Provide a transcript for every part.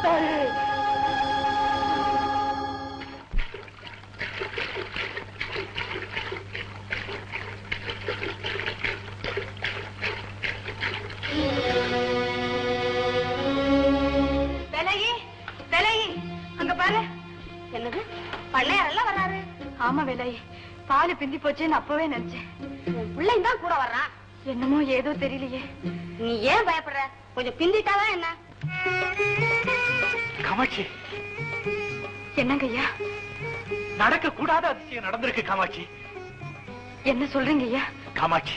மாட்டாரு. அங்க பாரு. என்னது பண்ணையாரெல்லாம் வர்றாரு? ஆமா வேலாயி, பாலு பிந்தி போச்சேன்னு அப்பவே நினைச்சேன். பிள்ளைங்க தான் கூட வர்றான். என்னமோ ஏதோ தெரியலையே. நீ ஏன் பயப்படுற? கொஞ்சம் பிந்திட்டாதான் என்ன? காமாட்சி, என்னங்க ஐயா? நடக்க கூடாத அதிசயம் நடந்திருக்கு காமாட்சி. என்ன சொல்றீங்க ஐயா? காமாட்சி,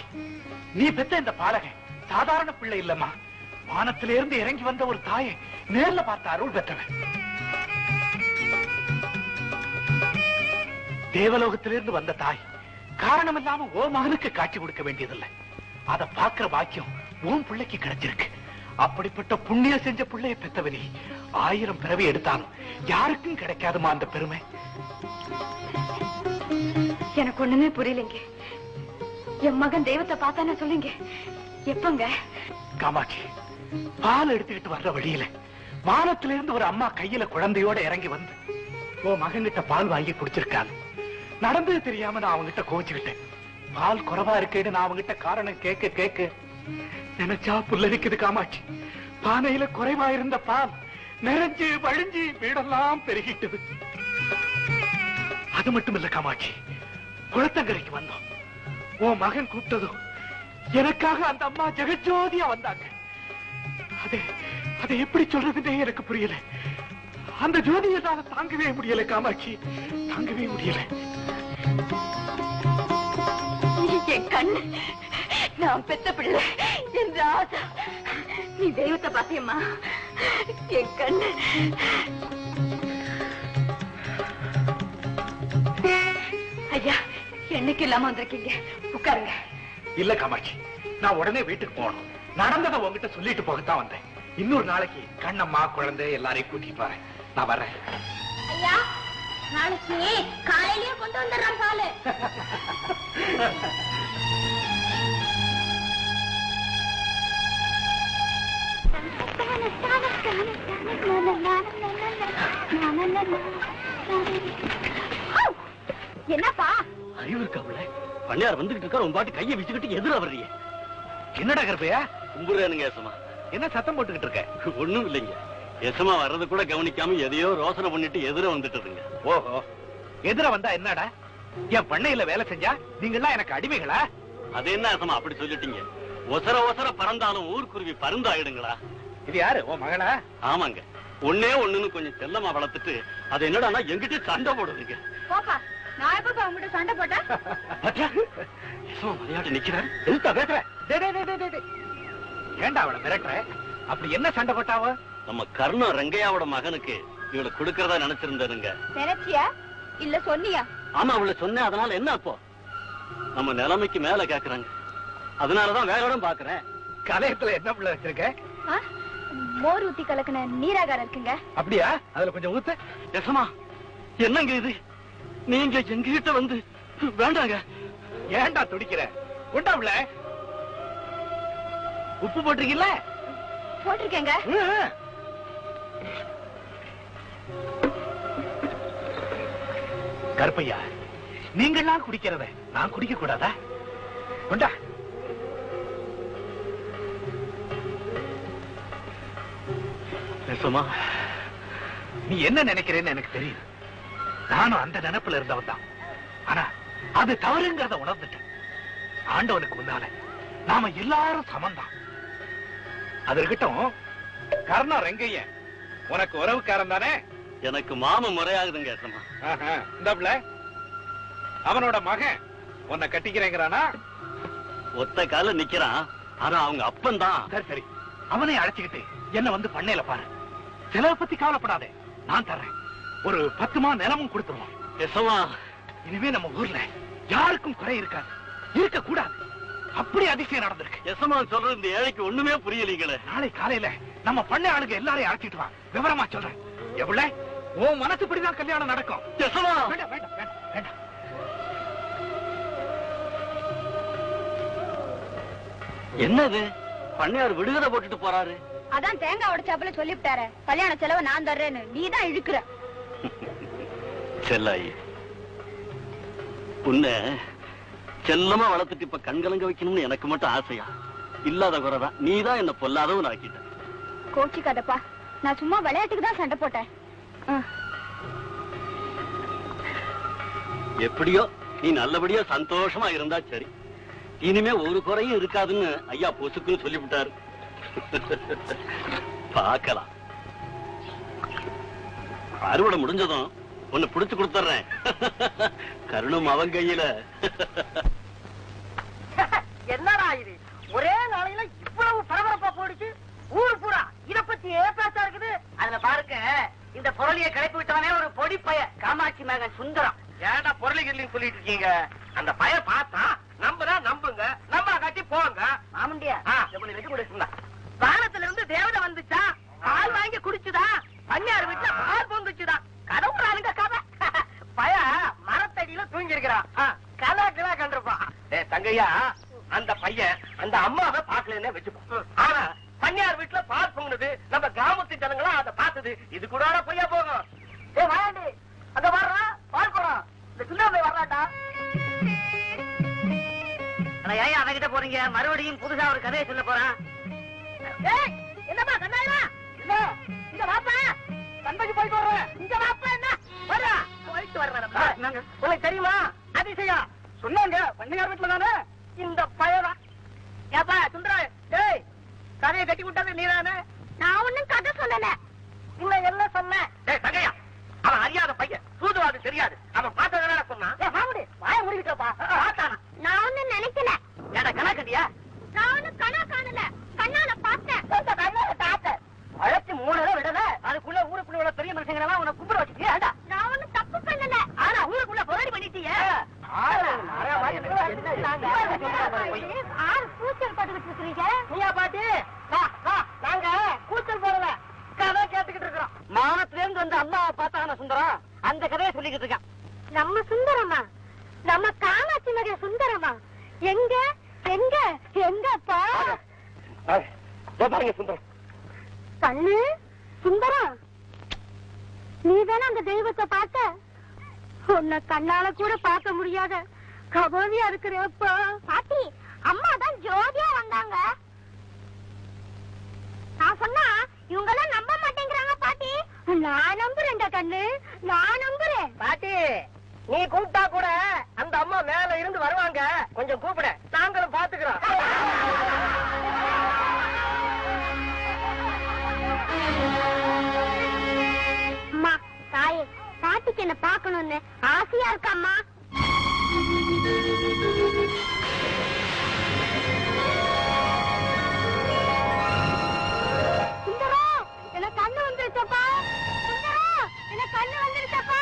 நீ பெத்த இந்த பாலகன் சாதாரண பிள்ளை இல்லம்மா. வானத்திலிருந்து இறங்கி வந்த ஒரு தாயை நேர்ல பார்த்த அருள் பெற்றவன். தேவலோகத்திலிருந்து வந்த தாய் காரணம் இல்லாம ஓ மகனுக்கு காட்சி கொடுக்க வேண்டியதில்லை. அதை பார்க்கிற பாக்கியம் உன் பிள்ளைக்கு கிடைச்சிருக்கு. அப்படிப்பட்ட புண்ணிய செஞ்ச பிள்ளைய பெத்தவனி 1000 பிறவி எடுத்தாலும் யாருக்கும் கிடைக்காதுமா அந்த பெருமை. எனக்கு ஒண்ணுமே புரியலைங்க. என் மகன் தெய்வத்தை பார்த்தானே சொல்லுங்க. எப்பங்க? காமாட்சி, பால் எடுத்துக்கிட்டு வர்ற வழியில வானத்திலிருந்து ஒரு அம்மா கையில குழந்தையோட இறங்கி வந்து உன் மகன்கிட்ட பால் வாங்கி குடிச்சிருக்காங்க. நடந்தது தெரியாம நான் அவங்கிட்ட கோச்சுக்கிட்டேன். பால் குறைவா இருக்கேன்னு நான் அவங்கிட்ட காரணம் கேட்க நினைச்சா புல்லரிக்குது காமாட்சி. பானையில குறைவா இருந்த பால் நிறைஞ்சு வழிஞ்சு வீடெல்லாம் பெருகிட்டது. அது மட்டும் இல்ல காமாட்சி, குளத்தங்கரைக்கு வந்தோம். உன் மகன் கூப்பிட்டதும் எனக்காக அந்த அம்மா ஜெகஜோதியா வந்தாங்க. அதை எப்படி சொல்றதுன்னே எனக்கு புரியல. அந்த ஜோதியை நான் தாங்கவே முடியல காமாட்சி, தாங்கவே முடியல. என் கண்ணு, நான் பெத்த பிள்ளை, என் ராசா, நீ தெய்வத்தை பாத்தியம்மா. என் கண்ணு. ஐயா, என்னைக்கு இல்லாம வந்திருக்கீங்க, உட்காருங்க. இல்ல காமாட்சி, நான் உடனே வீட்டுக்கு போகணும். நடந்ததை உங்ககிட்ட சொல்லிட்டு போகத்தான் வந்தேன். இன்னொரு நாளைக்கு கண்ணம்மா குழந்தை எல்லாரையும் கூட்டிட்டு வரேன். நான் வரேன். ஐயா, நாளைக்கு காலையிலேயே கொண்டு வந்துடுறேன் பாலு. என்னப்பா அறிவு இருக்காவுல? பண்ணையார் வந்துகிட்டு இருக்காரு, உன் பாட்டு கையை வச்சுக்கிட்டு எதிர வர்றீங்க. என்னடா கருப்பையா? கும்புறானுங்க ஏசமா. என்ன சத்தம் போட்டுக்கிட்டு இருக்க? ஒண்ணும் இல்லைங்க. ஏசமா வர்றது கூட கவனிக்காம எதையோ ரோசனை பண்ணிட்டு எதிர வந்துட்டதுங்க. ஓஹோ, எதிர வந்தா என்னடா? என் பண்ணையில வேலை செஞ்சா நீங்கெல்லாம் எனக்கு அடிமைகளா? அது என்ன ஏசமா அப்படி சொல்லிட்டீங்க? ஒசர ஒசர பறந்தாலும் ஊர்க்குருவி பருந்தாயிடுங்களா? இது யாரு, உன் மகளா? ஆமாங்க. ஒன்னே ஒண்ணுன்னு கொஞ்சம் செல்லமா வளர்த்துட்டு அது என்னடான்னா எங்கிட்ட சண்டை போடுதுங்க. போப்பா, நான் எப்ப உங்ககிட்ட சண்டை போட்டேன்? மலையாட்டு நிக்கிறாரு. ஏண்டா அவளை மிரட்டுற? அப்படி என்ன சண்டை போட்டாவ? நம்ம கர்ணம் ரங்கையாவோட மகனுக்கு இவளை கொடுக்கறதா நினைச்சிருந்தாருங்க. நினைச்சியா இல்ல சொன்னியா? ஆமா, அவளை சொன்னேன். அதனால என்ன அப்போ? நம்ம நிலைமைக்கு மேல கேக்குறாங்க. அதனாலதான் வேற இடம் பாக்குறேன். கலையத்துல என்ன பிள்ளை வச்சிருக்க? மோர் ஊத்தி கலக்கின நீராகாரம் இருக்குங்க. அப்படியா? அதுல கொஞ்சம் ஊத்து. எசமா, என்னங்க இது? நீங்க எங்ககிட்ட வந்து வேண்டாங்க. ஏண்டா துடிக்கிற? உண்டாவுல உப்பு போட்டிருக்கீல்ல? போட்டிருக்கேங்க. கருப்பையா, நீங்கெல்லாம் குடிக்கிறத நான் குடிக்க கூடாதா? உண்டா? எசமா, நீ என்ன நினைக்கிறேன்னு எனக்கு தெரியும். நானும் அந்த நினைப்புல இருந்தவன் தான். ஆனா அது தவறுங்கிறத உணர்ந்துட்டேன். ஆண்டவனுக்கு முன்னால நாம எல்லாரும் சமந்தான். அது இருக்கட்டும், கர்ணம் ரெங்கைய உனக்கு உறவுக்காரன் தானே? எனக்கு மாம முறையாகுதுங்க. எசமா, இந்த அவனோட மகன் உன்னை கட்டிக்கிறேங்கிறானா? ஒத்த கால நிக்கிறான். ஆனா அவங்க அப்பன் தான். சரி சரி, அவனை அழைச்சுக்கிட்டு என்ன வந்து பண்ணையில பாரு. செலவை பத்தி கவலைப்படாதே, நான் தர்றேன். ஒரு 10 மா நிலமும் கொடுத்துருவோம். எசமா, இனிமே நம்ம ஊர்ல யாருக்கும் குறை இருக்காது, இருக்க கூடாது. அப்படி அதிசயம் நடந்திருக்கு. எசமா சொல்றது இந்த ஏழைக்கு ஒண்ணுமே புரியலீங்களே. நாளை காலையில நம்ம பண்ணை ஆளுங்க எல்லாரையும் அழைச்சிட்டு வா, விவரமா சொல்றேன். எவ்வளவு உன் மனசுப்படிதான் கல்யாணம் நடக்கும். எசமா, வேண்டாம் வேண்டாம் வேண்டாம் வேண்டாம். என்னது? பண்ணையார் விடுதலை போட்டுட்டு போறாரு. அதான் தேங்காய் உடைச்சாப்புல சொல்லிவிட்டாரு, கல்யாண செலவு நான் தர்றேன்னு. நீதான் இழுக்கிற. செல்லாயி, உன்னை செல்லமா வளர்த்துட்டு இப்ப கண்கலங்க வைக்கணும்னு எனக்கு மட்டும் ஆசையா? இல்லாத குறைதான். நீதான் என்ன பொல்லாதவன் ஆக்கிட்ட. கோச்சிக்காதப்பா, நான் சும்மா விளையாட்டுக்கு தான் சண்டை போட்டேன். எப்படியோ நீ நல்லபடியா சந்தோஷமா இருந்தா சரி. இனிமே ஒரு குறையும் இருக்காதுன்னு ஐயா பொசுக்குன்னு சொல்லிவிட்டாரு. பார்க்கலாம். அறுவடை முடிஞ்சதும் உன்னை பிடிச்சு கொடுத்துறேன். கருணும் அவன் கையில. என்னடா இது, ஒரே நாளையில இவ்வளவு பரபரப்பா போயிடுச்சு. ஊர் பூரா இத பத்தி ஏப்பாச்சா இருக்குது. அதுல பாருங்க, இந்த பொருளியை கிளப்பி விட்டானே ஒரு பொடி பைய காமாட்சி மகன் சுந்தரம். ஏன்டா பொருளை சொல்லிட்டு இருக்கீங்க? அந்த பைய பார்த்தா நம்புனா நம்புங்க, நம்ப காட்டி போங்க. ஆமண்டியா வெட்டி கொடுத்தா வானத்துல இருந்து தேவதை வந்துச்சா, பால் வாங்கி குடிச்சுதா, பன்னியார் வீட்டுல பால் பொங்குச்சுதா. கடவுளானுங்க கதை. பய மரத்தடியில தூங்கி இருக்கிறான். கலா கிலா கண்டிருப்பான். தங்கையா, அந்த பையன் அந்த அம்மாவை பாக்கலன்னு வச்சுப்போம். ஆனா பன்னியார் வீட்டுல பால் பொங்குனது நம்ம கிராமத்து ஜனங்களா அதை பார்த்தது. இது கூட பொய்யா போகும். வாயாண்டி, அங்க வர்றா பால் குடம். இந்த சுண்ணாம்பை வர்றாட்டா. ஏன் அவகிட்ட போறீங்க? மறுபடியும் புதுசா ஒரு கதையை சொல்ல போறான். என்னப்பா கண்ணாயா? இல்ல இங்க வாப்பா, சந்தைக்கு போயிட்டு வர்றேன். இங்க வாப்பா. என்ன வர்றா? போயிட்டு வர்றேன். உங்களுக்கு தெரியுமா அதிசயம்? சொன்னாங்க பன்னியார் வீட்டுல தானே இந்த பையனா. ஏப்பா சுந்தரா, டேய் கதையை கட்டி விட்டது நீதானே? நான் ஒண்ணும் கதை சொல்லல. இல்ல என்ன சொன்ன? தங்கையா, அவன் அறியாத பையன், சூதுவாது தெரியாது. அவன் பார்த்ததுனால சொன்னான். வாய முடிக்கிட்டப்பா. நான் ஒண்ணும் நினைக்கல. ஏடா கணா கட்டியா? நான் ஒண்ணும் கணா காணல, கண்ணால பார்த்தேன். அழைச்சி 3 இடம் விடல. அதுக்குள்ள ஊருக்குள்ள உள்ள பெரிய மனுஷங்க உன்னை கும்பிட வச்சுட்டியா? நான் ஒண்ணும் தப்பு பண்ணல. ஆனா ஊருக்குள்ள போராடி பண்ணிட்டீங்க. கூச்சல் போட்டுக்கிட்டு இருக்கீங்க. நீயா பாட்டி? நாங்க கூச்சல் போடல, கதை கேட்டுக்கிட்டு இருக்கிறோம். மானத்துல இருந்து வந்து அம்மாவை பார்த்தான சுந்தரம் அந்த கதையை சொல்லிக்கிட்டு இருக்கான். நம்ம சுந்தரமா? நம்ம காமாட்சி மகன் சுந்தரமா? எங்க எங்க எங்கப்பா? பாருங்க சுந்தரம். கண்ணு சுந்தரம், நீதானே அந்த தெய்வத்தை பார்த்த? உன்னை கண்ணால கூட பார்க்க முடியாத கபோதியா இருக்கிறப்பா. பாட்டி, அம்மா தான் ஜோதியா வந்தாங்க. நான் சொன்னா இவங்க எல்லாம் நம்ப மாட்டேங்கிறாங்க பாட்டி. நான் நம்புறேன்டா கண்ணு, நான் நம்புறேன். பாட்டி, நீ கூப்பிட்டா கூட அந்த அம்மா மேல இருந்து வருவாங்க. கொஞ்சம் கூப்பிட, நாங்களும் பாத்துக்கிறோம். அம்மா தாயே, பாட்டிக்கு என்ன பாக்கணும்னு ஆசையா இருக்கம்மா. சுந்தரம், எனக்கு கண்ணு வந்துருச்சப்பா. சுந்தரம், எனக்கு கண்ணு வந்துருச்சப்பா.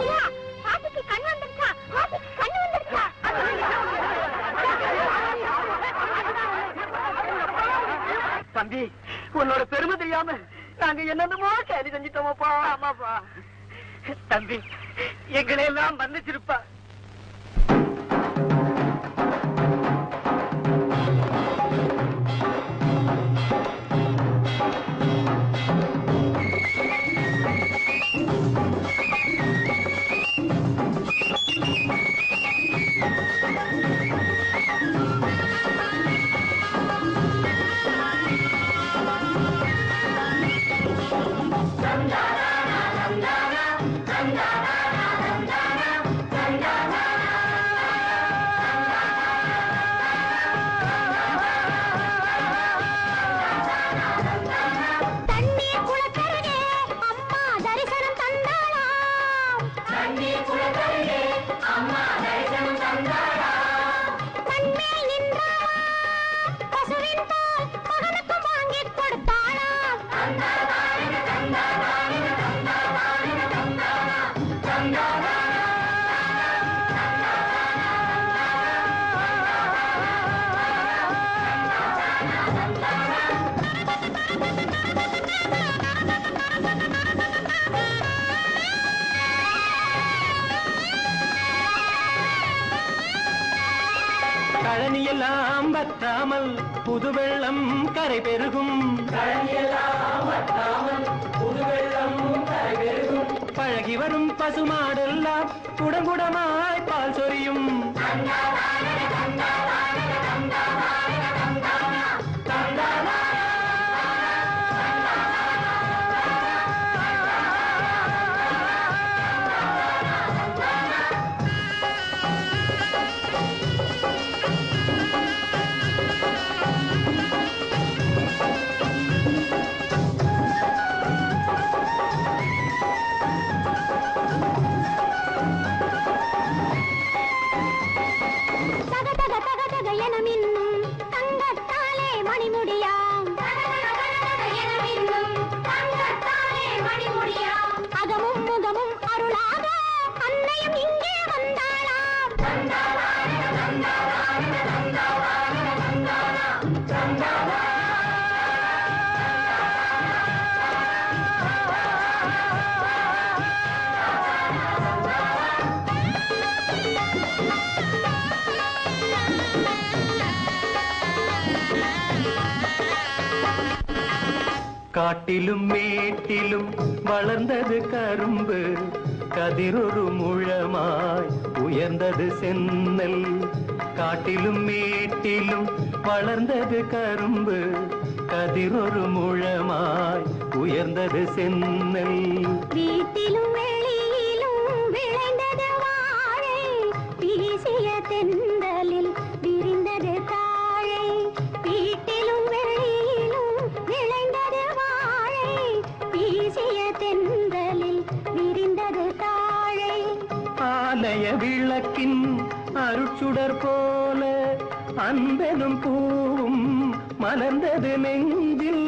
ஐயா, பாட்டிக்கு கண்ணு வந்துருச்சா? பாட்டிக்கு கண்ணு வந்துருச்சா? தம்பி, உன்னோட பெருமை தெரியாம நாங்க என்னென்னமோ கேள்வி செஞ்சிட்டோமப்பா. ஆமாப்பா தம்பி, எங்களை எல்லாம் மன்னிச்சிருப்பா. வற்றாமல் புது வெள்ளம் கரை பெருகும். பழகி வரும் பசுமாடெல்லாம் குடங்குடமாய் பால் சொரியும். காட்டிலும் மேட்டிலும் வளர்ந்தது கரும்பு, கதிரொரு முழமாய் உயர்ந்தது சென்னல். காட்டிலும் மேட்டிலும் வளர்ந்தது கரும்பு, கதிரொரு முழமாய் உயர்ந்தது சென்னல். வீட்டிலும் வெளியிலும் விளைந்தது வாழை, வீசிய தென்றலில் விரிந்தது தாழை. வீட்டிலும் வெளியிலும் விளைந்தது வாழை, வீசிய தென்றலில் விரிந்தது தாழை. ஆலய விளக்கின் அருட்சுடர் போல அன்பெனும் பூவும் மலர்ந்தது நெஞ்சில்.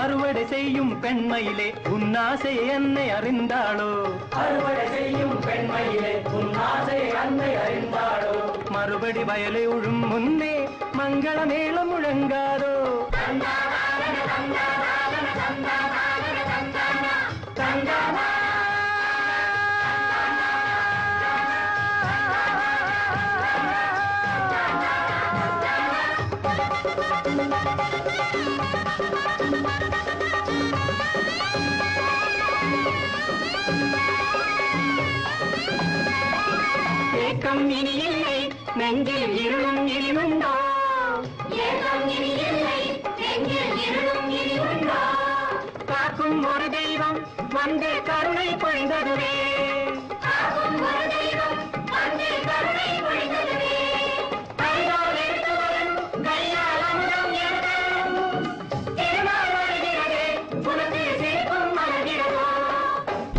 அறுவடை செய்யும் பெண்மையிலே உன்னாசை என்னை அறிந்தாளோ? அறுவடை செய்யும் பெண்மையிலே உன்னாசை என்னை அறிந்தாளோ? மறுபடி வயலை உழும் முன்னே மங்கள மேளம் முழங்காதோ? ஏக்கம் இனி இல்லை நெஞ்சில் இருளும் இனியுண்டோ? ஏக்கம் இனி இல்லை நெஞ்சில் இருளும் இனியுண்டோ? காக்கும் ஒரு தெய்வம் வந்து கருணை பொழிந்ததுவே. காக்கும் ஒரு தெய்வம் வந்து கருணை பொழிந்ததுவே. கையால் எடுத்து வரும் கையால் அமுதம் எடுக்கும் திருநாள் வருகிறதே உனக்கு சிரிப்பும் மலர்கிறதோ?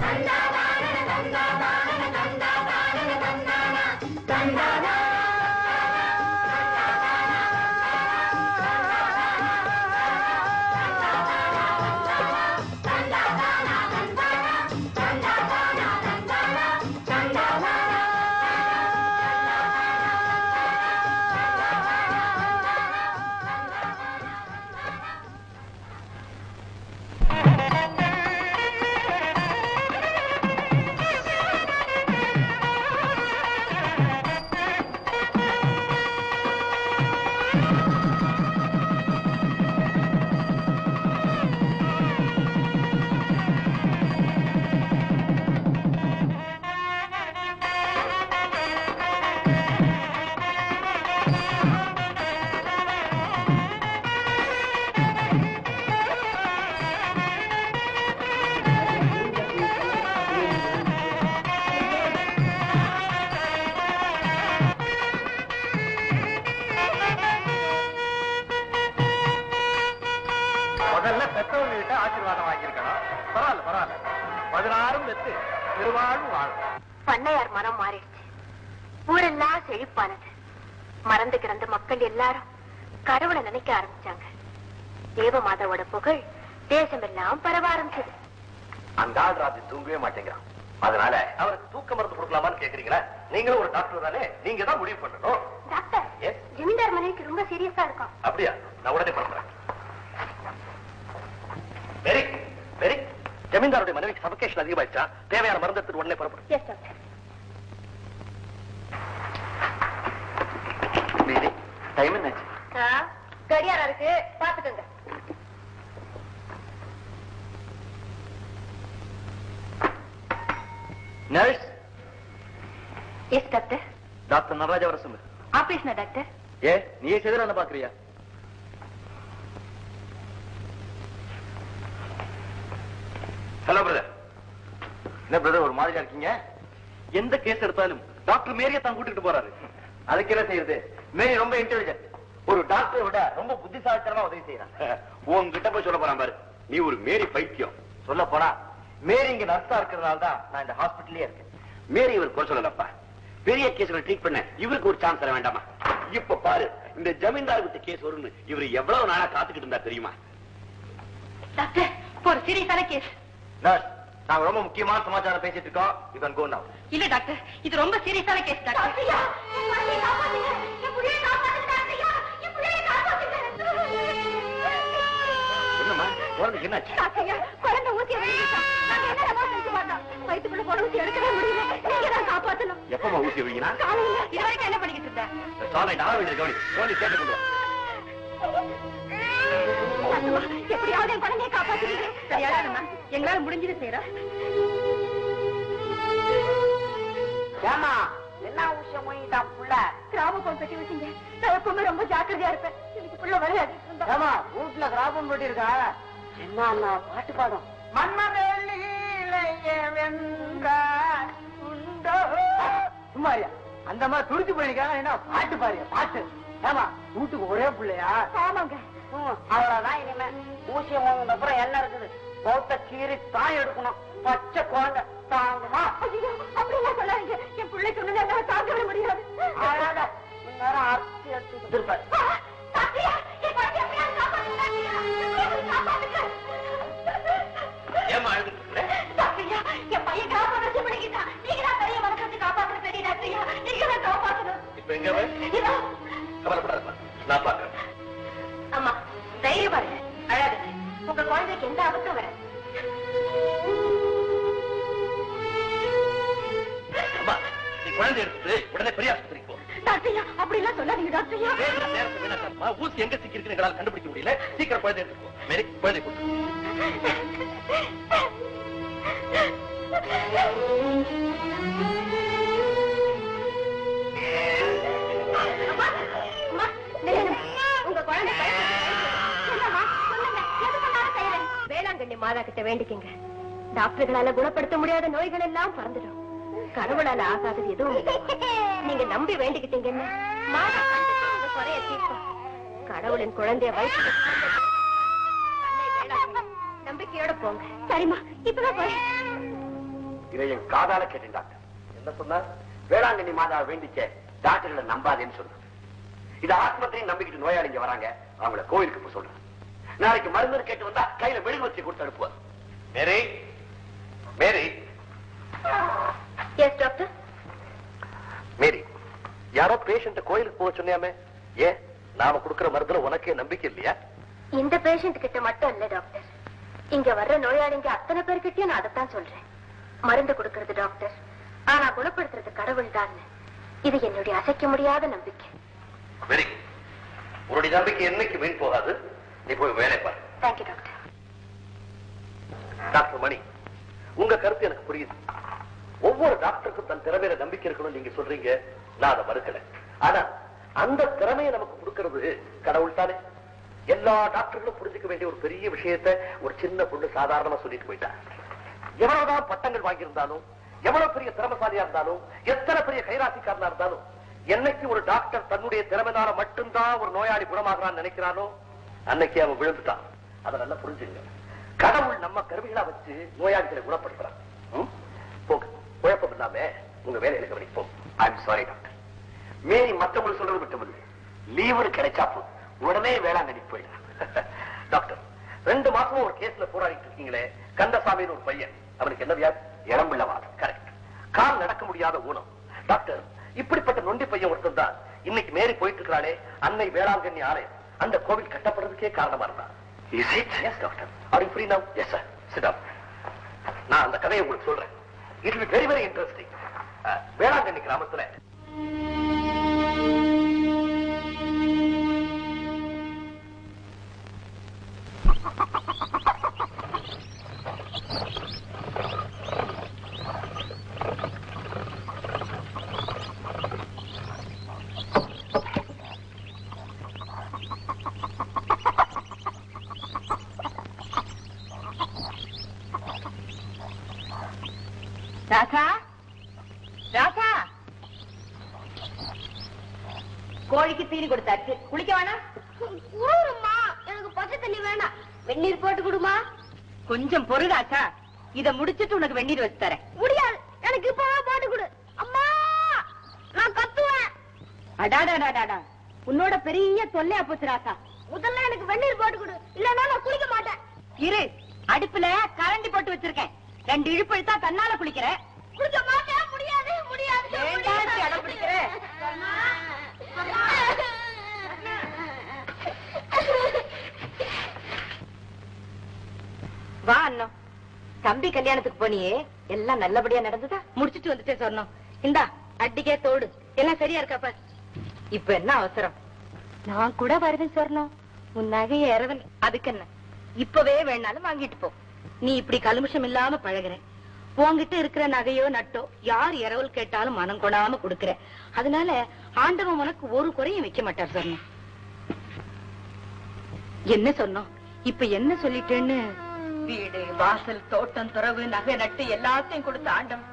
தந்தா தானன தந்தா தானன தந்தா தானன தந்தானா தந்தானா. தந்தா தானா தந்தானா தந்தா தானா தந்தானா தந்தானா. பெருவாழ்வு வாழும். பண்ணையார் மனம் மாறிடுச்சு. ஊரெல்லாம் செழிப்பானது. மறந்து கிடந்த மக்கள் எல்லாரும் கடவுளை நினைக்க ஆரம்பிச்சாங்க. தேவமாதாவோட புகழ் தேசமெல்லாம் பரவ ஆரம்பிச்சது. அந்த ஆள் ராத்திரி தூங்கவே மாட்டேங்கிறான். அதனால அவருக்கு தூக்க மருந்து கொடுக்கலாமான்னு கேக்குறீங்களா? நீங்களும் ஒரு டாக்டர் தானே, நீங்க தான் முடிவு பண்ணணும். டாக்டர், ஜமீன்தார் மனைவிக்கு ரொம்ப சீரியஸா இருக்கும். அப்படியா? நான் உடனே பண்றேன். வெரி வெரி ஜமீன்தாருடைய மனைவிக்கு சபகேஷன் அதிகமாயிடுச்சா? தேவையான மருந்து எடுத்து உடனே புறப்படும். Yes doctor. டைம் என்னாச்சு? கடியாரா இருக்கு, பாத்துக்கோங்க. Nurse. Yes doctor. Doctor Nataraja வர சொல்லு. ஆபரேஷனா டாக்டர்? ஏ நீயே செய்தா என்ன பாக்குறியா? Hello brother. என்ன பிரதர் ஒரு மாதிரியா இருக்கீங்க? எந்த கேஸ் எடுத்தாலும் டாக்டர் மேரியை தான் கூட்டிட்டு போறாரு. அதுக்கு என்ன செய்யறது? மேரி ரொம்ப இன்டெலிஜென்ட். ஒரு டாக்டரை விட ரொம்ப புத்திசாலித்தனமா உதவி செய்யறான். உன்கிட்ட போய் சொல்ல போறான் பாரு, நீ ஒரு மேரி பைத்தியம். சொல்ல போனா மேரி இங்க நர்ஸா இருக்கிறதுனால தான் நான் இந்த ஹாஸ்பிட்டலே இருக்கேன். மேரி இவர் குறை சொல்லலப்பா. பெரிய கேஸ்களை ட்ரீட் பண்ண இவருக்கு ஒரு சான்ஸ் தர வேண்டாமா? இப்ப பாரு, இந்த ஜமீன்தார் விட்டு கேஸ் வரும்னு இவர் எவ்வளவு நாளா காத்துக்கிட்டு இருந்தா தெரியுமா? டாக்டர், ஒரு சீரியஸான கேஸ். நர்ஸ், நாங்க ரொம்ப முக்கியமான சமாச்சாரம் பேசிட்டு இருக்கோம். யூ கேன் கோ நவ. இல்ல டாக்டர், இது ரொம்ப சீரியஸான கேஸ் டாக்டர். என்னம்மா குழந்தைக்கு என்னாச்சு? குழந்தை ஊசி வயிற்றுக்குள்ள போன ஊசி எடுக்கவே முடியல. நீங்க தான் காப்பாத்தணும். எப்பமா ஊசி வைக்கினா? காலையில இது வரைக்கும் என்ன பண்ணிக்கிட்டு இருந்த? சாலை டால வேண்டிய கவனி கவனி கேட்டு கொண்டு வா. எப்படியாவது என் குழந்தைய காப்பாத்துறீங்க. சரியாதானம்மா, எங்களால முடிஞ்சது செய்யறோம். ஏமா என்ன விஷயம் போயிட்டான் புள்ள? கிராமம் பற்றி வச்சுங்க. நான் எப்பவுமே ரொம்ப ஜாக்கிரதையா இருப்பேன். எனக்கு புள்ள விளையாடி ஏமா வீட்டுல கிராமம் போட்டி இருக்கா? என்ன பாட்டு பாடும்? சும்மாரியா அந்த மாதிரி துடிச்சு போயிருக்காங்க. என்ன பாட்டு பாரியா பாட்டு? ஏமா வீட்டுக்கு ஒரே பிள்ளையா? ஆமாங்க. அவ்வளவுதான். இனிமே ஊசியம் வாங்கின அப்புறம் என்ன இருக்குது? பௌத்த கீரி தாய் எடுக்கணும். பச்சை குழந்தை தாங்குமா? அப்படிலாம் சொல்லாதீங்க. என் பிள்ளை சொன்னது என்னால தாங்கவே முடியாது. அழகா இந்நேரம் அரிசி எடுத்து இருப்பேன். ஏமா அழுதுட்டு என் பையன் காப்பாற்ற பண்ணிக்கிட்டான். நீங்க தான் பெரிய மனசு காப்பாற்ற பெரிய டாக்டரியா, நீங்க தான் காப்பாற்றணும். இப்ப எங்க கவலைப்படாதப்பா, நான் பாக்குறேன். அம்மா தைரியம் பாருங்க, அழாதுங்க. உங்க குழந்தைக்கு எந்த ஆபத்தும் வராது. அம்மா நீ குழந்தை எடுத்துட்டு உடனே பெரிய ஆஸ்பத்திரிக்கு போ. டாக்டரியா அப்படிலாம் சொல்லாதீங்க டாக்டரியா. நேரத்தை வேணாம்மா, ஊசி எங்க சிக்கிருக்குன்னு எங்களால கண்டுபிடிக்க முடியல. சீக்கிரம் குழந்தை எடுத்துக்கோ. மேரி குழந்தை கொடுத்து. உங்க குழந்தை வேளாங்கண்ணி மாதா கிட்ட வேண்டிக்கங்க. டாக்டர்களால குணப்படுத்த முடியாத நோய்கள் எல்லாம் பறந்துடும். கடவுளால ஆகாதது எதுவும் இல்லை. நீங்க நம்பி வேண்டிக்கிட்டீங்கன்னு மாதா உங்க குறைய தீர்ப்போம். கடவுளின் குழந்தைய வயிற்று நம்பிக்கையோட போங்க. சரிம்மா, இப்பதான் போய் இதை என் காதால கேட்டேன். டாக்டர் என்ன சொன்னார்? வேளாங்கண்ணி மாதாவை வேண்டிக்க டாக்டர்களை நம்பாதேன்னு சொன்னார். இது ஆஸ்பத்திரியும் நம்பிக்கிட்டு நோயாளிங்க வராங்க, அவங்கள கோயிலுக்கு போய் சொல்றேன். நாளைக்கு மருந்து கேட்டு வந்தா கையில மெழுகு வச்சு கொடுத்து அனுப்புவார். மேரி மேரி. Yes doctor. மேரி, யாரோ பேஷண்ட கோயிலுக்கு போக சொன்னியாமே, ஏன் நாம கொடுக்கிற மருந்துல உனக்கே நம்பிக்கை இல்லையா? இந்த பேஷண்ட் கிட்ட மட்டும் இல்ல டாக்டர், இங்க வர்ற நோயாளிங்க அத்தனை பேர்கிட்டயும் நான் அதைத்தான் சொல்றேன். மருந்து கொடுக்கறது டாக்டர், ஆனா குணப்படுத்துறது கடவுள் தான். இது என்னுடைய அசைக்க முடியாத நம்பிக்கை. Very good. உன்னுடைய நம்பிக்கை என்னைக்கு வீண் போகாது. நீ போய் வேலை பாரு. Thank you doctor. டாக்டர் மணி, உங்க கருத்து எனக்கு புரியுது. ஒவ்வொரு டாக்டருக்கும் தன் திறமையில நம்பிக்கை இருக்கணும் நீங்க சொல்றீங்க, நான் அதை மறுக்கல. ஆனா அந்த திறமையை நமக்கு கொடுக்கிறது கடவுள் தானே. எல்லா டாக்டர்களும் புரிஞ்சுக்க வேண்டிய ஒரு பெரிய விஷயத்தை ஒரு சின்ன பொண்ணு சாதாரணமா சொல்லிட்டு போயிட்டா. எவ்வளவுதான் பட்டங்கள் வாங்கியிருந்தாலும், எவ்வளவு பெரிய திறமைசாலியா இருந்தாலும், எத்தனை பெரிய கைராசிக்காரனா இருந்தாலும், என்னைக்கு ஒரு டாக்டர் தன்னுடைய திறமைனால மட்டும்தான் ஒரு நோயாளி குணமாகறான்னு நினைக்கிறானோ அன்னைக்கு அவன் விழுந்துட்டான். அதை நல்லா புரிஞ்சுங்க. கடவுள் நம்ம கருவிகளா வச்சு நோயாளிகளை குணப்படுத்துறான். போங்க. இல்லாம உங்க வேலையில கவனிப்போம். I'm sorry doctor. மேரி மத்தவங்களுக்கு சொல்றது விட்டமில்லை. லீவு கிடைச்சா உடனே வேளாங்கண்ணி போயிடலாம். டாக்டர் 2 மாசமும் ஒரு கேஸ்ல போராடிட்டு இருக்கீங்களே, கந்தசாமின்னு ஒரு பையன், அவனுக்கு என்ன வியாதி? இளம்பிள்ளவாதம். கரெக்ட். கால் நடக்க முடியாத ஊனம். டாக்டர் இப்படிப்பட்ட நொண்டி பையன் ஒருத்தர் தான் இன்னைக்கு மேரி போயிட்டு இருக்கிறாளே அன்னை வேளாங்கண்ணி ஆலயம், அந்த கோவில் கட்டப்படுறதுக்கே காரணமா இருந்தா. Is it? Yes, doctor. Are you free now? Yes, sir. Sit down. நான் அந்த கதையை உங்களுக்கு சொல்றேன். It will be very, very interesting. Velankanni கிராமத்துல ராசா, ராசா, கோழிக்கு தீனி கொடுத்தாச்சு, குளிக்க வேணாம்? குடுமா, எனக்கு பச்சை தண்ணி வேணாம், வெந்நீர் போட்டு கொடுமா. கொஞ்சம் பொறுடாச்சா, இத முடிச்சிட்டு உனக்கு வெந்நீர் வச்சு தரேன். முடியாது, எனக்கு இப்பவே போட்டு கொடு. அம்மா, நான் கத்துவேன். அடாடாடாடா, உன்னோட பெரிய தொல்லையா போச்சு ராசா. முதல்ல எனக்கு வெந்நீர் போட்டு கொடு, இல்லன்னா நான் குளிக்க மாட்டேன். இரு, அடுப்புல கரண்டி போட்டு வச்சிருக்கேன், 2 இழுப்பு இழுத்தா தன்னால குளிக்கிற. குளிக்க மாட்டேன். முடியாது, முடியாது. ஏன்டா அடம் பிடிக்கிற? வா அண்ணன், தம்பி கல்யாணத்துக்கு போனியே, எல்லாம் நல்லபடியா நடந்ததா? முடிச்சிட்டு வந்துட்டே சொன்னோம். இந்தா அட்டிக்கே தோடு, எல்லாம் சரியா இருக்காப்பா? இப்ப என்ன அவசரம்? நான் கூட வருவேன் சொன்னோம், உன் நகையை இறவன். அதுக்கு என்ன, இப்பவே வேணாலும் வாங்கிட்டு போ. நீ இப்படி கலுமிஷம் இல்லாம பழகுற, உன்கிட்ட இருக்கிற நகையோ நட்டோ யார் இரவல் கேட்டாலும் மனம் கொடாம கொடுக்கற. அதனால ஆண்டவன் உனக்கு ஒரு குறையும் வைக்க மாட்டார் சொன்னோம். என்ன சொன்னோம்? இப்ப என்ன சொல்லிட்டேன்னு? வீடு வாசல் தோட்டம் துறவு நகை நட்டு எல்லாத்தையும் கொடுத்த ஆண்டவன்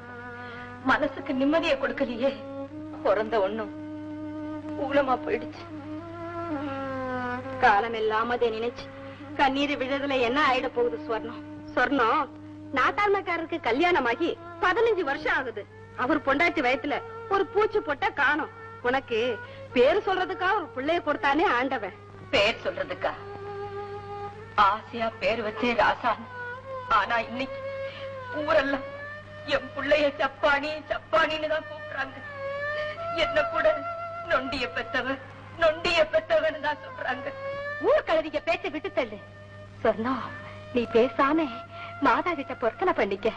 மனசுக்கு நிம்மதியை கொடுக்கலையே. பிறந்த ஒண்ணும் ஊலமா போயிடுச்சு. காலம் இல்லாம அதை நினைச்சு கண்ணீர் விழுதுல என்ன ஆயிட போகுது சொர்ணம்? சொர்ணம் நாட்டாண்மைக்காரருக்கு கல்யாணமாகி 15 வருஷம் ஆகுது. அவர் பொண்டாட்டி வயத்துல ஒரு பூச்சி போட்டா காணும். உனக்கு பேரு சொல்றதுக்கா ஒரு பிள்ளைய கொடுத்தானே ஆண்டவன். பேர் சொல்றதுக்கா ஆசையா பேர் வச்சே ராசான். ஆனா இன்னைக்கு ஊரெல்லாம் என் பிள்ளைய சப்பானி சப்பானின்னு தான் கூப்பிடுறாங்க. என்ன கூட நொண்டிய பெத்தவன் நொண்டிய பெத்தவன் தான் சொல்றாங்க. ஊர் கழுதிக்க பேச்ச விட்டு தள்ளு. சொர்ணம், நீ பேசாம மாதா கிட்ட பொருத்தனை பண்ணிக்க.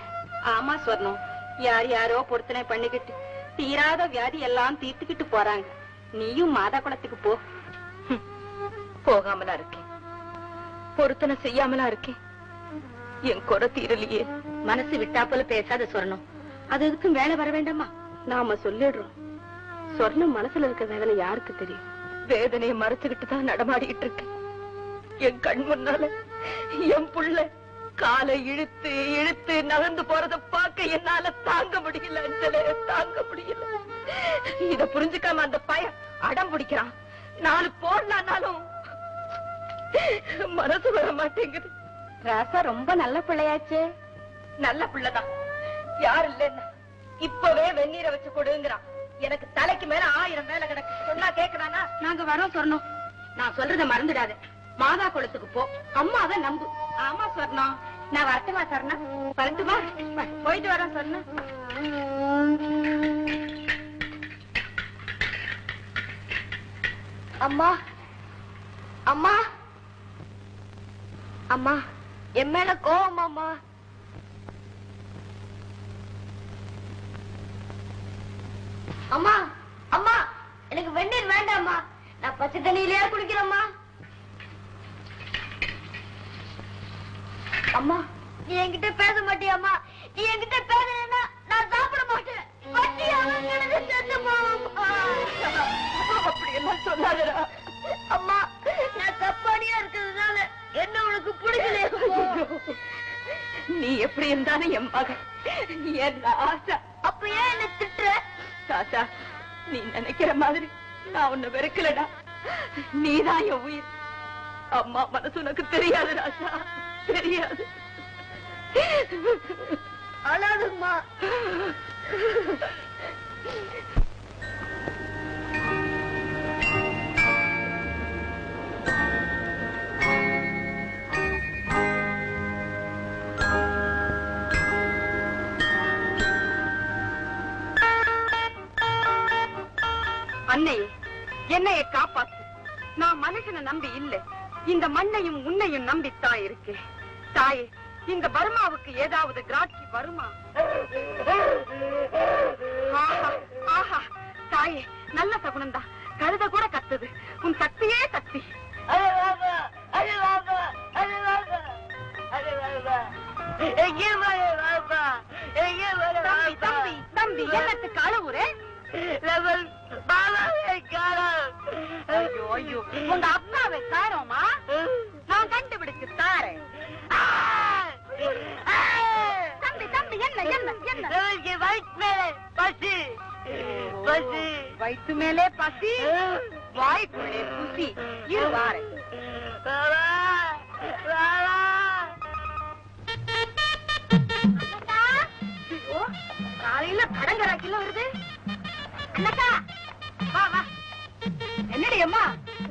ஆமா சொர்ணம், யார் யாரோ பொருத்தனை பண்ணிக்கிட்டு தீராத வியாதி எல்லாம் தீர்த்துக்கிட்டு போறாங்க. நீயும் மாதா குளத்துக்கு போ. போகாமலா இருக்கேன், பொருத்தனை செய்யாமலா இருக்கேன். என் குறை தீரலையே. மனசு விட்டா போல பேசாத சொர்ணம், அது எதுக்கும் வேலை வர வேண்டாமா? நாம சொல்லிடுறோம். சொர்ணம் மனசுல இருக்க வேதனை யாருக்கு தெரியும்? வேதனையை மறைச்சுக்கிட்டு தான் நடமாடிக்கிட்டு இருக்கேன். என் கண் முன்னால என் புள்ள காலை இழுத்து இழுத்து நகர்ந்து போறத பார்க்க என்னால தாங்க முடியல. தாங்க முடியல. இத புரிஞ்சுக்காம அந்த பையன் அடம் பிடிக்கிறான். 4 போடலான்னாலும் மனசு வர மாட்டேங்குது. ராசா ரொம்ப நல்ல பிள்ளையாச்சு. நல்ல பிள்ளைதான், யாரு இல்லைன்னா இப்பவே வெந்நீரை வச்சு கொடுங்கிறான். எனக்கு தலைக்கு மேல 1000 வேலை கிடக்கு. சொன்னா கேக்குறானா? நாங்க வரோம் சொன்னோம். நான் சொல்றத மறந்துடாத. மாதா குளத்துக்கு போ, அம்மாவை நம்பு. ஆமா சொர்ணம், நான் வரட்டுமா சொர்ணா? வரட்டுமா? போயிட்டு வரேன் சொர்ணா. அம்மா, அம்மா, அம்மா, என் மேல கோவம் அம்மா. அம்மா, அம்மா, எனக்கு வெந்நீர் வேண்டாம்மா, நான் பச்சை தண்ணியிலேயே குளிக்கிறேம்மா. அம்மா, நீ என்கிட்ட பேச மாட்டியாம்மா? நீ என்கிட்ட பேசலன்னா நான் சாப்பிட மாட்டேன். அப்படி எல்லாம் சொல்லாதடா. அம்மா, நான் தப்பானியா இருக்கிறதுனால என்ன உனக்கு பிடிக்கலையா? நீ எப்படி இருந்தாலும் என் மகன், என் ஆசா. அப்ப ஏன் என்ன திட்டுற? தாத்தா, நீ நினைக்கிற மாதிரி நான் உன்னை வெறுக்கலடா. நீதான் என் உயிர். அம்மா மனசு உனக்கு தெரியாது ராசா, தெரியாது. அழாதும்மா. அன்னை, என்னைய காப்பாத்து. நான் மனுஷனை நம்பி இல்ல, இந்த மண்ணையும் உன்னையும் நம்பித்தான் இருக்கேன். தாயே, இந்த பர்மாவுக்கு ஏதாவது கிராட்சி வருமா? ஆஹா, ஆஹா, தாயே, நல்ல சகுனந்தா. கழுத கூட கத்துது. உன் சக்தியே சக்தி. தம்பி, தம்பி, என்னத்துக்கு அழுவுறே? ஐயோ, ஐயோ, உங்க அப்பாவை காரோமா? நான் கண்டுபிடிச்சு தாரேன். தம்பி, தம்பி, என்ன என்ன என்ன? பசி பசி, வயிற்று மேலே பசி, வாய்க்குள்ளே குசி. இருவாரு காலையில கடங்கராக்கில வருது. என்னக்கா, வா வா. என்னடி அம்மா,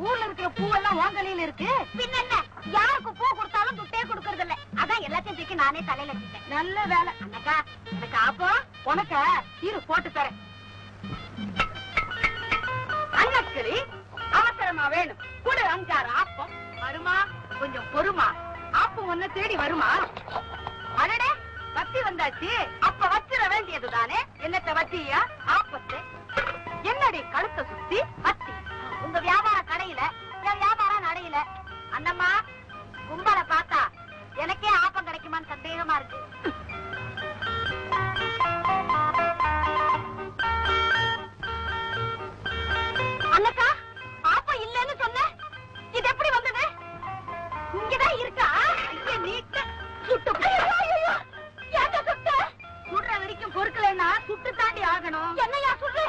ஊர்ல இருக்கிற பூவெல்லாம் வாங்கலையில இருக்கு. பின்ன என்ன, யாருக்கு பூ கொடுத்தாலும் துட்டே கொடுக்கறது இல்ல. அதான் எல்லாத்தையும் தூக்கி நானே தலையில வச்சுட்டேன். நல்ல வேலை. அண்ணக்கா, எனக்கு ஆப்போ உனக்க இரு போட்டு தரேன். அண்ணக்கறி அவசரமா வேணும். கூட 5-6 ஆப்பம் வருமா? கொஞ்சம் பொறுமா. ஆப்பம் ஒண்ணு தேடி வருமா? அடடே, வத்தி வந்தாச்சு. அப்ப வச்சிட வேண்டியதுதானே. என்னத்த வத்தியா? ஆப்பத்தை. என்னடி கழுத்தை சுத்தி வத்தி? உங்க வியாபார கடையில என் வியாபாரம் நடையில. அண்ணம்மா, கும்பலை பார்த்தா எனக்கே ஆப்பம் கிடைக்குமான்னு சந்தேகமா இருக்கு. அண்ணக்கா, ஆப்பம் இல்லன்னு சொன்ன, இது எப்படி வந்தது? இங்கதான் இருக்கா? ஐயா, நீக்க சுட்டு சுடுற வரைக்கும் பொறுக்கலைன்னா சுட்டு தாண்டி ஆகணும். என்னையா சொல்லு?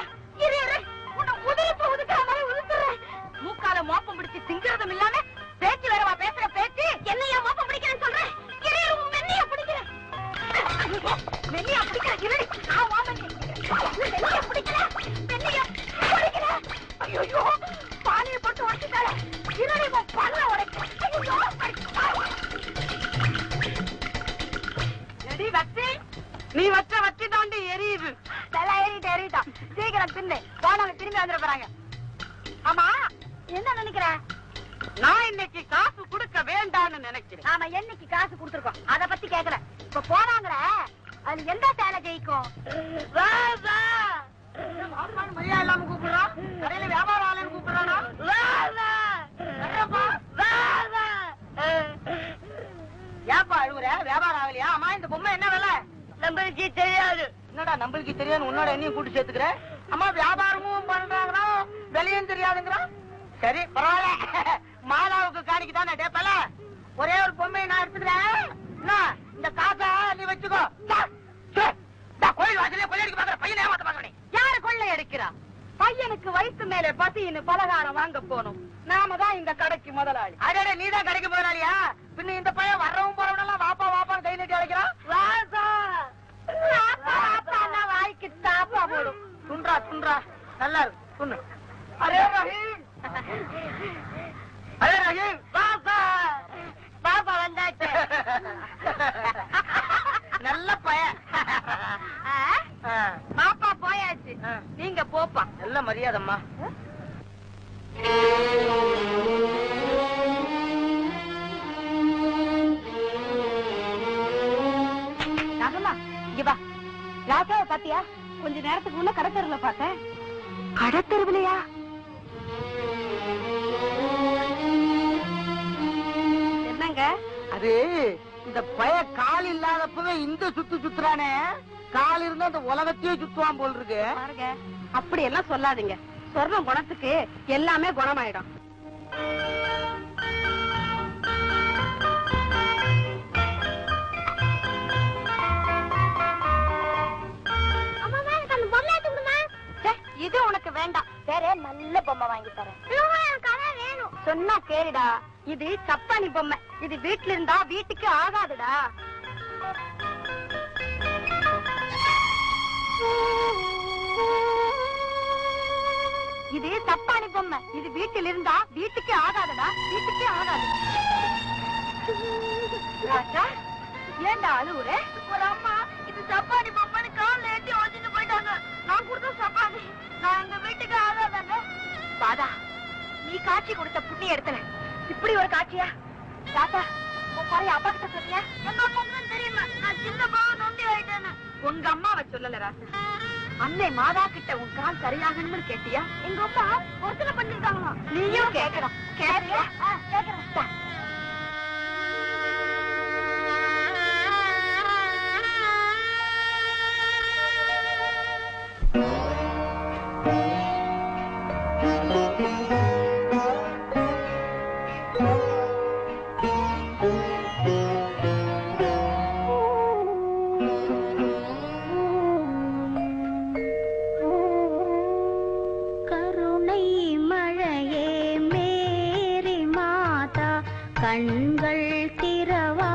இரு இரு, உன்னை உதிரிப்பு உதுக்கிற மாதிரி உதுக்குறேன். மூக்கால மோப்பம் பிடிச்சு திங்கிறதும் இல்லாம பேச்சு வேறவா பேசுற பேச்சு? என்னையா மோப்பம் பிடிக்கிறேன்னு சொல்றேன். இரு இரு, உன் மென்னியா பிடிக்கிறேன். மென்னியா பிடிக்கிறேன். இரு, நான் வாங்க மென்னியா பிடிக்கிறேன். மென்னியா பிடிக்கிறேன். ஐயோ, பானையை போட்டு உடைச்சிட்டால. இருடி, உன் பல்ல உடைக்கிறேன். எடி வச்சி, நீ வச்ச வச்சு தாண்டி எரியுது. நல்லா ஏறிட்டு ஏறிட்டான். சீக்கிரம் தின்னு, போனவங்க திரும்பி வந்துட போறாங்க. ஆமா, என்ன நினைக்கிற? நான் இன்னைக்கு காசு கொடுக்க வேண்டாம்னு நினைக்கிறேன். நாம என்னைக்கு காசு கொடுத்துருக்கோம், அத பத்தி கேக்குற. இப்ப போனாங்கிற, அது எந்த சேலை ஜெயிக்கும்? மரியாதை இல்லாம கூப்பிடுறான். கடையில வியாபாரம் ஆளுன்னு கூப்பிடுறானா? ஏப்பா அழுவுற? வியாபாரம் ஆகலையா? ஆமா, இந்த பொம்மை என்ன விலை? நம்மளுக்கு தெரியாது. என்னடா நம்மளுக்கு தெரியாது? உன்னோட என்னையும் கூட்டு சேர்த்துக்கிற. அம்மா, வியாபாரமும் பண்றாங்கன்னா வெளியும் தெரியாதுங்கிறான். சரி, பரவாயில்ல. மாலாவுக்கு காணிக்கு தானே டேப்பல. ஒரே ஒரு பொம்மையை நான் எடுத்துக்கிறேன். என்ன, இந்த காசை நீ வச்சுக்கோ. கோயில் வாசலே கொள்ளையடிக்க பாக்குற பையனை ஏமாத்த பாக்குற. யாரு கொள்ளை அடிக்கிறா? பையனுக்கு வயிற்று மேல பசின்னு பலகாரம் வாங்க போனோம். நாம தான் இந்த கடைக்கு முதலாளி. அடே, நீ தான் கடைக்கு முதலாளியா? பின்ன இந்த பையன் வர்றவும் போறவனெல்லாம் வாப்பா வாப்பான்னு கை நீட்டி அழைக்கிறான். வாய்க்கு தாப்பா போடும். துன்றா துன்றா, நல்லா இருக்கு, துண்ணு. அரே ரஹீம், அரே ரஹீம், பாப்பா பாப்பா வந்தாச்சு. நல்ல பையன். பாப்பா போயாச்சு, நீங்க போப்பா. நல்ல மரியாதைம்மா. இங்க வா. ராசாவை பாத்தியா? கொஞ்ச நேரத்துக்கு முன்ன கடத்தெருவுல பார்த்தேன். கடத்தெருவுலையா? என்னங்க அது? இந்த பய கால் இல்லாதப்பவே இந்த சுத்துறானே. கால் இருந்தா இந்த உலகத்தையே சுத்துவான் போல் இருக்கு. பாருங்க, அப்படி எல்லாம் சொல்லாதீங்க. சொர்ணம் குணத்துக்கு எல்லாமே குணமாயிடும். இது உனக்கு வேண்டாம். வேற நல்ல பொம்மை வாங்கி தரேன். சொன்னா கேளுடா, இது சப்பானி பொம்மை. இது வீட்டுல இருந்தா வீட்டுக்கு ஆகாதுடா. இது தப்பானி பொம்மை. இது வீட்டில் இருந்தா வீட்டுக்கே ஆகாதடா, வீட்டுக்கே ஆகாது. ராஜா, ஏண்டா அழுவுற? ஒரு அம்மா இது சப்பானி பொம்மைன்னு கால்ல ஏத்தி வச்சுட்டு போயிட்டாங்க. நான் கொடுத்த சப்பானி நான் எங்க வீட்டுக்கு ஆகாதாங்க. பாதா, நீ காட்சி கொடுத்த புண்ணிய இடத்துல இப்படி ஒரு காட்சியா? ராஜா, உன் குறைய அப்பா கிட்ட சொல்லியா? எங்க அம்மாவுக்கு தெரியுமா நான் சின்ன பாவ நொண்டி ஆயிட்டேன்னு? உங்க அம்மாவை சொல்லல ராஜா, அன்னை மாதா கிட்ட உன் கால் சரியாகணும்னு கேட்டியா? எங்க அம்மா ஒருத்தனை பண்ணிருக்காங்களா? நீயும் கேட்கணும். கேட்கியா? கேட்கறேன். கண்கள் திறவா